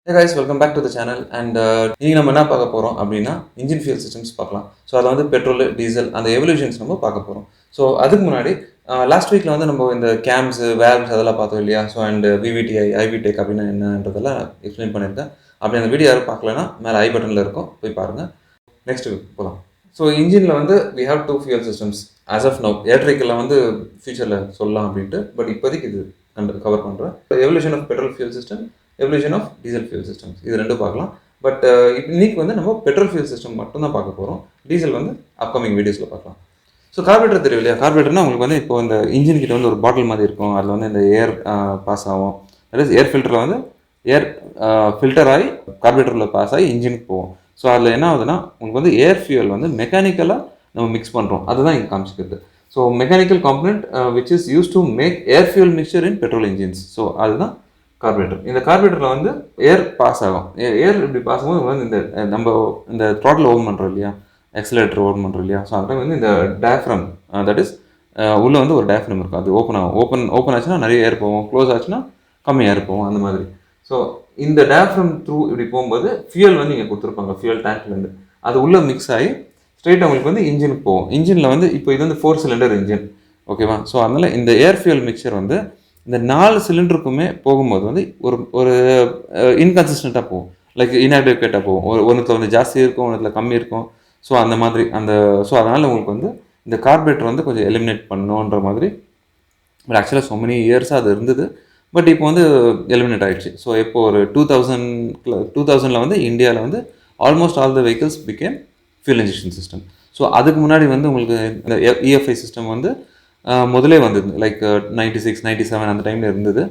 Hey guys, welcome back to the channel and இன்னைக்கு நம்ம என்ன பார்க்க போகிறோம் அப்படின்னா இன்ஜின் ஃபியூல் சிஸ்டம்ஸ் பார்க்கலாம். ஸோ அதில் வந்து பெட்ரோல் டீசல் அந்த எவல்யூஷன்ஸ் நம்ம பார்க்க போகிறோம். ஸோ அதுக்கு முன்னாடி லாஸ்ட் வீக்கில் வந்து நம்ம இந்த கேம்ஸ் வேல்வ்ஸ் அதெல்லாம் பார்த்தோம் இல்லையா. ஸோ அண்ட் விவிடிஐ ஐவிடெக் அப்படின்னா என்னன்றதெல்லாம் எக்ஸ்பிளைன் பண்ணியிருக்கேன். அப்படி அந்த வீடியோ யாரும் பார்க்கலன்னா மேலே ஐ பட்டனில் இருக்கும், போய் பாருங்கள். நெக்ஸ்ட் போகலாம். ஸோ இன்ஜினில் வந்து we have two fuel systems as of now. எலக்ட்ரிக்கலில் வந்து ஃபியூச்சரில் சொல்லலாம் அப்படின்ட்டு, பட் இப்போதைக்கு இது கவர் பண்ணுறேன். Evolution of petrol fuel system, evolution of diesel fuel systems, இது ரெண்டும் பார்க்கலாம். பட் இன்னைக்கு வந்து நம்ம பெட்ரோல் ஃபியூல் சிஸ்டம் மட்டும் தான் பார்க்க போகிறோம். டீசல் வந்து அப்கமிங் வீடியோஸில் பார்க்கலாம். ஸோ கார்பரேட்டர் தெரியும் இல்லையா. கார்பரேட்டர்னா உங்களுக்கு வந்து இப்போ இந்த இன்ஜின் கிட்ட வந்து ஒரு பாட்டில் மாதிரி இருக்கும். அதில் வந்து இந்த ஏர் பாஸ் ஆகும். அதாவது ஏர் ஃபில்டரில் வந்து ஏர் ஃபில்டர் ஆகி கார்பரேட்டரில் பாஸ் ஆகி இன்ஜினுக்கு போகும். ஸோ அதில் என்ன ஆகுதுன்னா உங்களுக்கு வந்து ஏர் ஃபியூல் வந்து மெக்கானிக்கலாக நம்ம மிக்ஸ் பண்ணுறோம். அதுதான் இங்கே காமிச்சிக்கிறது. So mechanical component which is use to make air fuel mixture in petrol engines. So அதுதான் கார்பரேட்டர். இந்த கார்பரேட்டரில் வந்து ஏர் பாஸ் ஆகும். ஏர் இப்படி பாஸ் ஆகும்போது வந்து இந்த நம்ம இந்த த்ராட்டில் ஓன் பண்ணுறோம் இல்லையா, எக்ஸலேட்டர் ஓன் பண்ணுறோம் இல்லையா. ஸோ அதில் வந்து இந்த டயஃப்ரம், தட் இஸ் உள்ளே வந்து ஒரு டயஃப்ரம் இருக்கும். அது ஓப்பன் ஆகும். ஓப்பன் ஆச்சுன்னா நிறைய ஏர் போகும், க்ளோஸ் ஆச்சுன்னா கம்மி ஏர் போகும், அந்த மாதிரி. ஸோ இந்த டயஃப்ரம் த்ரூ இப்படி போகும்போது ஃபியூல் வந்து இங்கே கொடுத்துருப்பாங்க, ஃபியூல் டேங்க்லேருந்து அது உள்ளே மிக்ஸ் ஆகி ஸ்ட்ரெயிட் அவங்களுக்கு வந்து இன்ஜினுக்கு போகும். இன்ஜினில் வந்து இப்போ இது வந்து 4 சிலிண்டர் இன்ஜின், ஓகேவா. ஸோ அதனால் இந்த ஏர் ஃபியூல் மிக்சர் வந்து இந்த 4 சிலிண்டருக்குமே போகும்போது வந்து ஒரு இன்கன்சிஸ்டண்ட்டாக போகும், லைக் இன்ஆக்டிவேட்டாக போகும். ஒன்றுத்தில் வந்து ஜாஸ்தி இருக்கும், ஒன்றுத்தில் கம்மி இருக்கும். ஸோ அந்த மாதிரி ஸோ அதனால் உங்களுக்கு வந்து இந்த கார்பரேட்டர் வந்து கொஞ்சம் எலிமினேட் பண்ணணுன்ற மாதிரி. பட் ஆக்சுவலாக ஸோ மெனி இயர்ஸாக அது இருந்தது. பட் இப்போ வந்து எலிமினேட் ஆகிடுச்சு. ஸோ இப்போ ஒரு 2000 வந்து இந்தியாவில் வந்து almost all the vehicles became fuel injection system. So அதுக்கு முன்னாடி வந்து உங்களுக்கு இந்த இஎஃப்ஐ சிஸ்டம் வந்து முதலே வந்தது, லைக் 96, 97 அந்த டைமில் இருந்தது.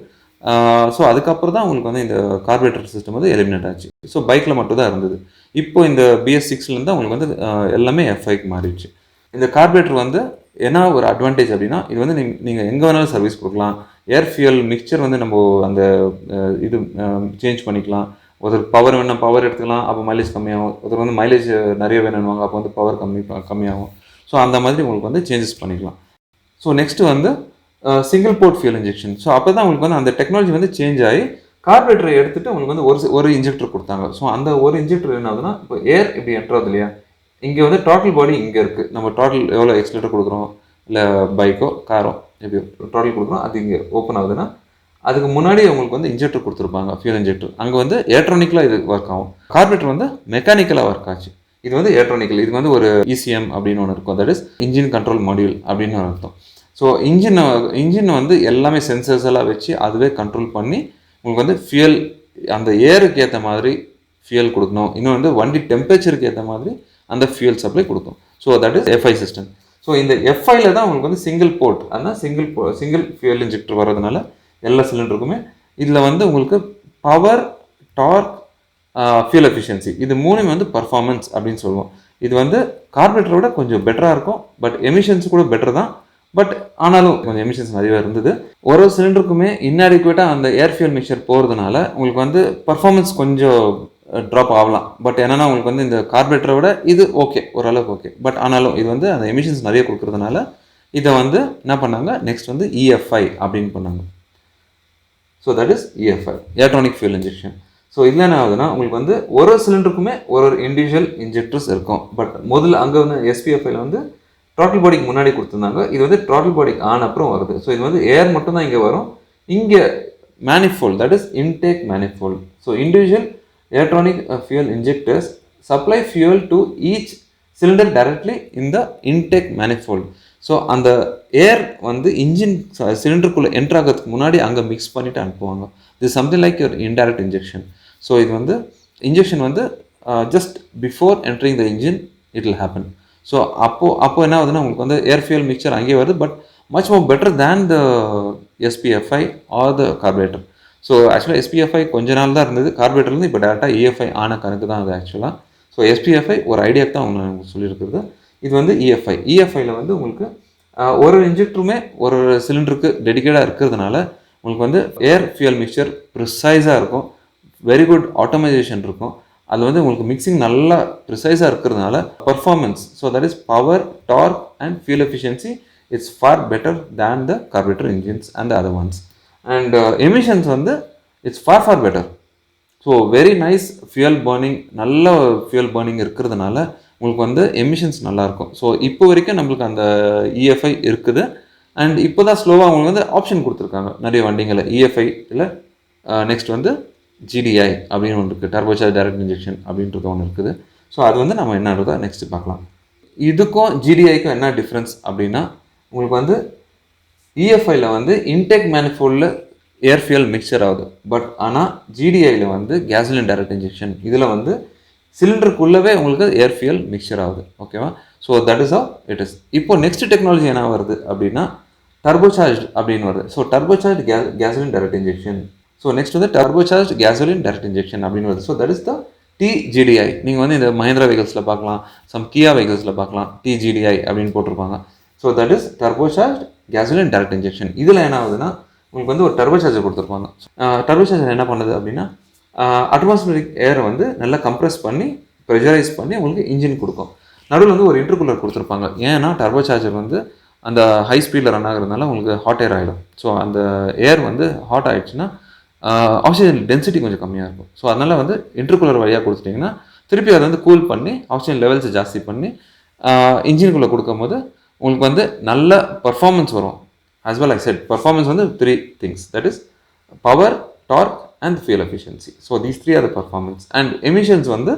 ஸோ அதுக்கப்புறம் தான் உங்களுக்கு வந்து இந்த கார்பரேட்டர் சிஸ்டம் வந்து எலிமினேட் ஆச்சு. ஸோ பைக்கில் மட்டும் தான் இருந்தது. இப்போ இந்த BS6லேருந்து உங்களுக்கு வந்து எல்லாமே எஃப்ஐக்கு மாறிடுச்சு. இந்த கார்பரேட்டர் வந்து என்ன ஒரு அட்வான்டேஜ் அப்படின்னா, இது வந்து நீங்கள் எங்கே வேணாலும் சர்வீஸ் கொடுக்கலாம். ஏர் ஃபியூல் மிக்சர் வந்து நம்ம அந்த இது சேஞ்ச் பண்ணிக்கலாம். ஒருத்தர் பவர் வேணும், பவர் எடுத்துக்கலாம், அப்போ மைலேஜ் கம்மியாகும். ஒருத்தர் வந்து மைலேஜ் நிறைய வேணும்வாங்க, அப்போ வந்து பவர் கம்மியாகும். ஸோ அந்த மாதிரி உங்களுக்கு வந்து சேஞ்சஸ் பண்ணிக்கலாம். ஸோ நெக்ஸ்ட்டு வந்து single port fuel injection. So அப்போ தான் உங்களுக்கு வந்து அந்த டெக்னாலஜி வந்து சேஞ்ச் ஆகி கார்பரேட்டரை எடுத்துகிட்டு உங்களுக்கு வந்து ஒரு இன்ஜெக்டர் கொடுத்தாங்க. ஸோ அந்த ஒரு இன்ஜெக்டர் என்ன ஆகுதுன்னா, இப்போ ஏர் இப்படி என்ட்ராது இல்லையா, இங்கே வந்து டோட்டல் பாடி இங்கே இருக்குது. நம்ம டோட்டல் எவ்வளோ எக்ஸ்லேட்டர் கொடுக்குறோம், இல்லை பைக்கோ காரோ எப்படி டோட்டல் கொடுக்குறோம், அது இங்கே ஓப்பன் ஆகுதுன்னா அதுக்கு முன்னாடி உங்களுக்கு வந்து இன்ஜெக்டர் கொடுத்துருப்பாங்க, ஃபியூல் இன்ஜெக்டர். அங்கே வந்து எலக்ட்ரானிக்கலாக இது ஒர்க் ஆகும். கார்பரேட்டர் வந்து மெக்கானிக்கலாக ஒர்க் ஆச்சு. இது வந்து எலக்ட்ரானிக்கல். இது வந்து ஒரு ECM அப்படின்னு ஒன்று இருக்கும், that is engine control module அப்படின்னு அர்த்தம். ஸோ இன்ஜின் வந்து எல்லாமே சென்சர்ஸ் எல்லாம் வச்சு அதுவே கண்ட்ரோல் பண்ணி உங்களுக்கு வந்து ஃபியூல் அந்த ஏருக்கு ஏற்ற மாதிரி ஃபியூல் கொடுக்கணும். இன்னும் வந்து வண்டி டெம்பரேச்சருக்கு ஏற்ற மாதிரி அந்த ஃபியூல் சப்ளை கொடுக்கும். So that is FI system. So இந்த எஃப்ஐல தான் உங்களுக்கு வந்து சிங்கிள் போர்ட், அதனால் சிங்கிள் ஃபியூல் இன்ஜெக்டர் வர்றதுனால எல்லா சிலிண்டருக்குமே இதில் வந்து உங்களுக்கு பவர், டார்க், ஃபியூல் எஃபிஷியன்சி, இது மூணுமே வந்து பர்ஃபார்மன்ஸ் அப்படின்னு சொல்லுவோம். இது வந்து கார்பரேட்டரோட கொஞ்சம் பெட்டராக இருக்கும். பட் எமிஷன்ஸ் கூட பெட்டர் தான். பட் ஆனாலும் கொஞ்சம் எமிஷன்ஸ் நிறைய இருந்தது. ஒரு சிலிண்டருக்குமே இன்அடிக்குவேட்டாக அந்த ஏர் ஃபியூல் மிக்சர் போகிறதுனால உங்களுக்கு வந்து பர்ஃபார்மன்ஸ் கொஞ்சம் ட்ராப் ஆகலாம். பட் என்னென்னா உங்களுக்கு வந்து இந்த கார்பரேட்டரை விட இது ஓகே, ஓரளவுக்கு ஓகே. பட் ஆனாலும் இது வந்து அந்த எமிஷன்ஸ் நிறைய கொடுக்குறதுனால இதை வந்து என்ன பண்ணாங்க, நெக்ஸ்ட் வந்து EFI அப்படின்னு பண்ணாங்க. So that is EFI, electronic fuel injection. So இதில் என்ன ஆகுதுன்னா உங்களுக்கு வந்து ஒரு சிலிண்டருக்குமே ஒரு இண்டிவிஜுவல் இன்ஜெக்டர்ஸ் இருக்கும். பட் முதல்ல அங்கே வந்து SPFIல வந்து த்ராட்டில் பாடிக்கு முன்னாடி கொடுத்துருந்தாங்க. இது வந்து த்ராட்டில் பாடிக்கு ஆன அப்புறம் வருது. ஸோ இது வந்து ஏர் மட்டும் தான் இங்கே வரும். இங்கே manifold, that is intake manifold. So individual electronic fuel injectors supply fuel to each cylinder directly in the intake manifold. So அந்த ஏர் வந்து இன்ஜின் சிலிண்டருக்குள்ளே என்ட்ரு ஆகிறதுக்கு முன்னாடி அங்கே மிக்ஸ் பண்ணிவிட்டு அனுப்புவாங்க. இது something like your indirect injection. So இது வந்து இன்ஜெக்ஷன் வந்து just before entering the engine it will happen. So அப்போ என்ன ஆகுதுன்னா உங்களுக்கு வந்து ஏர் ஃபியூல் மிக்சர் அங்கேயே வருது. But much more better than the SPFI R the carburettor. So ஆக்சுவலாக SPFI கொஞ்ச நாள் தான் இருந்தது. கார்பரேட்டர்லேருந்து இப்போ டேரெக்டாக EFI ஆன கணக்கு தான் அது ஆக்சுவலாக. ஸோ SPFI ஒரு ஐடியாவுக்கு தான் அவங்க சொல்லியிருக்கிறது. இது வந்து EFIல வந்து உங்களுக்கு ஒரு இன்ஜெக்டருமே ஒரு சிலிண்டருக்கு டெடிக்கேட்டாக இருக்கிறதுனால உங்களுக்கு வந்து ஏர் ஃபியூல் மிக்சர் ப்ரிசைஸாக இருக்கும். வெரி குட் ஆட்டோமைசேஷன் இருக்கும். அதில் வந்து உங்களுக்கு மிக்சிங் நல்லா ப்ரிசைஸாக இருக்கிறதுனால performance, so that is power, torque and fuel efficiency it's far better than the carburettor engines and the other ones. And emissions வந்து it's far better. So so very nice fuel burning, நல்ல fuel burning இருக்கிறதுனால உங்களுக்கு வந்து emissions நல்லாயிருக்கும். So இப்போ வரைக்கும் நம்மளுக்கு அந்த இஎஃப்ஐ இருக்குது. அண்ட் இப்போ தான் ஸ்லோவாக அவங்களுக்கு வந்து ஆப்ஷன் கொடுத்துருக்காங்க நிறைய வண்டிங்களில் இஎஃப்ஐ இல்லை. நெக்ஸ்ட் வந்து ஜிடிஐ அப்படின்னு ஒன்று இருக்குது, டர்போசார்ஜ் டைரக்ட் இன்ஜெக்ஷன் அப்படின்றது ஒன்று இருக்குது. ஸோ அது வந்து நம்ம என்னன்றதை நெக்ஸ்ட்டு பார்க்கலாம். இதுக்கும் ஜிடிஐக்கும் என்ன டிஃப்ரென்ஸ் அப்படின்னா, உங்களுக்கு வந்து இஎஃப்ஐயில் வந்து இன்டேக் மேனிஃபோல்டில் ஏர் ஃபியூயல் மிக்சர் ஆகுது. பட் ஆனால் ஜிடிஐயில் வந்து கேசோலின் டைரக்ட் இன்ஜெக்ஷன், இதில் வந்து சிலிண்டருக்குள்ளவே உங்களுக்கு ஏர் ஃபியூயல் மிக்சர் ஆகுது. ஓகேவா? So that is how it is. இப்போ நெக்ஸ்ட் டெக்னாலஜி என்ன வருது அப்படின்னா டர்போசார்ஜ் அப்படின்னு வருது. So turbocharge gasoline direct injection. So next வந்து டர்போசார்ஜ் கேசோலின் டைரக்ட் இன்ஜெக்ஷன் அப்படின்னு வருது. So that is the TGDI. நீங்கள் வந்து இந்த மஹிந்திரா வெஹிக்கல்ஸில் பார்க்கலாம், சம் கியா வெஹிக்கல்ஸில் பார்க்கலாம், டிஜிடிஐ அப்படின்னு போட்டிருப்பாங்க. So that is turbocharge gasoline direct injection. இதில் என்ன ஆகுதுன்னா உங்களுக்கு வந்து ஒரு டர்போசார்ஜர் கொடுத்துருப்பாங்க. டர்போசார்ஜர் என்ன பண்ணுது அப்படின்னா அட்மாஸ்பியரிக் ஏரை வந்து நல்லா கம்ப்ரெஸ் பண்ணி ப்ரெஷரைஸ் பண்ணி உங்களுக்கு இன்ஜின் கொடுக்கும். நடுவில் வந்து ஒரு இன்டர்கூலர் கொடுத்துருப்பாங்க. ஏன்னா டர்போசார்ஜர் வந்து அந்த ஹை ஸ்பீடில் ரன் ஆகுறதுனால உங்களுக்கு ஹாட் ஏர் ஆகிடும். ஸோ அந்த ஏர் வந்து ஹாட் ஆகிடுச்சுன்னா ஆக்சிஜன் டென்சிட்டி கொஞ்சம் கம்மியாக இருக்கும். ஸோ அதனால் வந்து இன்டர்கூலர் வழியாக கொடுத்துட்டிங்கன்னா திருப்பி அதை வந்து கூல் பண்ணி ஆக்சிஜன் லெவல்ஸை ஜாஸ்தி பண்ணி இன்ஜினுக்குள்ளே கொடுக்கும் போது உங்களுக்கு வந்து நல்ல பர்ஃபார்மன்ஸ் வரும். as well I said performance வந்து 3 things, that is power, torque and fuel efficiency. So these 3 are the performance and emissions வந்து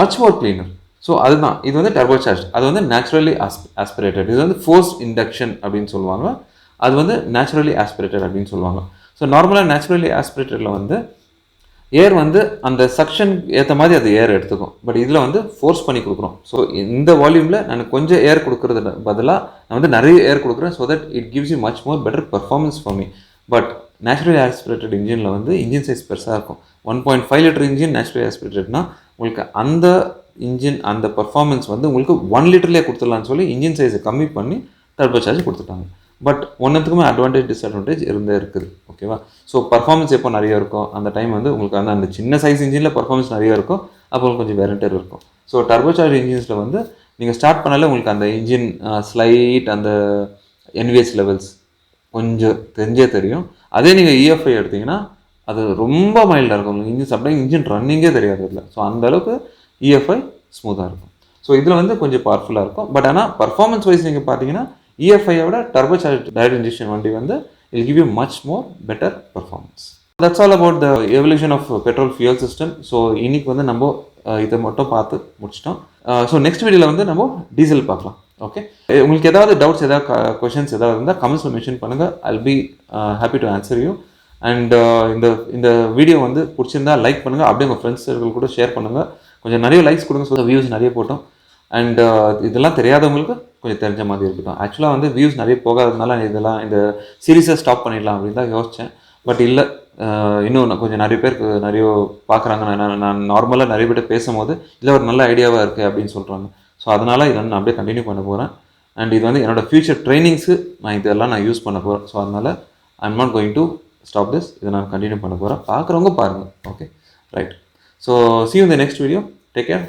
much more cleaner. ஸோ அதுதான் இது வந்து டர்போசார்ஜ். அது வந்து நேச்சுரலி ஆஸ்பிரேட்டட். இது வந்து ஃபோர்ஸ்ட் இண்டக்ஷன் அப்படின்னு சொல்லுவாங்க. அது வந்து நேச்சுரலி ஆஸ்பிரேட்டட் அப்படின்னு சொல்லுவாங்க. ஸோ நார்மலாக நேச்சுரலி ஆஸ்பிரேட்டடில் வந்து ஏர் வந்து அந்த சக்ஷன் ஏற்ற மாதிரி அது ஏர் எடுத்துக்கும். பட் இதில் வந்து ஃபோர்ஸ் பண்ணி கொடுக்குறோம். ஸோ இந்த வால்யூமில் நான் கொஞ்சம் ஏர் கொடுக்குறது பதிலாக நான் வந்து நிறைய ஏர் கொடுக்குறேன். So that it gives you much more better performance for me. But naturally aspirated இன்ஜினில் வந்து இன்ஜின் சைஸ் பெருசாக இருக்கும். 1.5 லிட்டர் இன்ஜின் நேச்சுரலி ஆஸ்பிரேட்டட்னா உங்களுக்கு அந்த இன்ஜின் அந்த பர்ஃபார்மன்ஸ் வந்து உங்களுக்கு 1 லிட்டர்லேயே கொடுத்துடலான்னு சொல்லி இன்ஜின் சைஸை கம்மி பண்ணி டர்போசார்ஜ் கொடுத்துட்டாங்க. பட் ஒன்றுத்துக்குமே அட்வான்டேஜ் டிஸ்அட்வான்டேஜ் இருந்தே இருக்குது. ஓகேவா? ஸோ பர்ஃபார்மன்ஸ் எப்போ நிறைய இருக்கும் அந்த டைம் வந்து உங்களுக்கு வந்து அந்த சின்ன சைஸ் இன்ஜினில் பர்ஃபார்மன்ஸ் நிறைய இருக்கும், அப்போ கொஞ்சம் வேரண்டர் இருக்கும். ஸோ டர்போசார்ஜ் இன்ஜின்ஸில் வந்து நீங்கள் ஸ்டார்ட் பண்ணாலே உங்களுக்கு அந்த இன்ஜின் ஸ்லைட் அந்த என்விஎஸ் லெவல்ஸ் கொஞ்சம் தெரிஞ்சே தெரியும். அதே நீங்கள் இஎஃப்ஐ எடுத்திங்கன்னா அது ரொம்ப மைல்டாக இருக்கும். உங்களுக்கு இன்ஜின் சப்ளை இன்ஜின் ரன்னிங்கே தெரியாது இல்லை. ஸோ அந்தளவுக்கு இஎஃப்ஐ ஸ்மூத்தாக இருக்கும். ஸோ இதில் வந்து கொஞ்சம் பவர்ஃபுல்லாக இருக்கும். பட் ஆனால் பர்ஃபார்மன்ஸ் வைஸ் நீங்கள் பார்த்தீங்கன்னா இஎஃப்ஐயோட டர்போசார்ஜ் டைரக்ட் இன்ஜெக்ஷன் வண்டி வந்து will give you much more better performance. That's all about the evolution of petrol fuel system. So இன்னைக்கு வந்து நம்ம இதை மட்டும் பார்த்து முடிச்சிட்டோம். ஸோ நெக்ஸ்ட் வீடியோவில் வந்து நம்ம டீசல் பார்க்கலாம். ஓகே, உங்களுக்கு ஏதாவது டவுட்ஸ் ஏதாவது கொஷின்ஸ் ஏதாவது இருந்தால் கமெண்ட்ஸில் மென்ஷன் பண்ணுங்கள். I'll be happy to answer you. And இந்த வீடியோ வந்து பிடிச்சிருந்தா லைக் பண்ணுங்கள். அப்படியே உங்கள் ஃப்ரெண்ட்ஸ் சர்க்கிள் கூட ஷேர் பண்ணுங்கள். கொஞ்சம் நிறைய லைக்ஸ் கொடுங்க. ஸோ வியூஸ் நிறைய போட்டோம். அண்ட் இதெல்லாம் தெரியாதவங்களுக்கு கொஞ்சம் தெரிஞ்ச மாதிரி இருக்கட்டும். ஆக்சுவலாக வந்து வியூஸ் நிறைய போகாததுனால இதெல்லாம் இந்த சீரீஸை ஸ்டாப் பண்ணிடலாம் அப்படின்னு தான் யோசித்தேன். பட் இல்லை, இன்னும் கொஞ்சம் நிறைய பேருக்கு நிறைய பார்க்குறாங்க. நான் நார்மலாக நிறைய பேர் பேசும்போது இல்லை ஒரு நல்ல ஐடியாவாக இருக்குது அப்படின்னு சொல்கிறாங்க. ஸோ அதனால் இதை நான் அப்படியே கண்டினியூ பண்ண போகிறேன். அண்ட் இது வந்து என்னோடய ஃபியூச்சர் ட்ரைனிங்ஸு இதெல்லாம் நான் யூஸ் பண்ண போகிறேன். ஸோ அதனால் I'm not going to stop this. இதை நான் கண்டினியூ பண்ண போகிறேன். பார்க்குறவங்க பாருங்கள். Okay, right. So see you in the next video. Take care.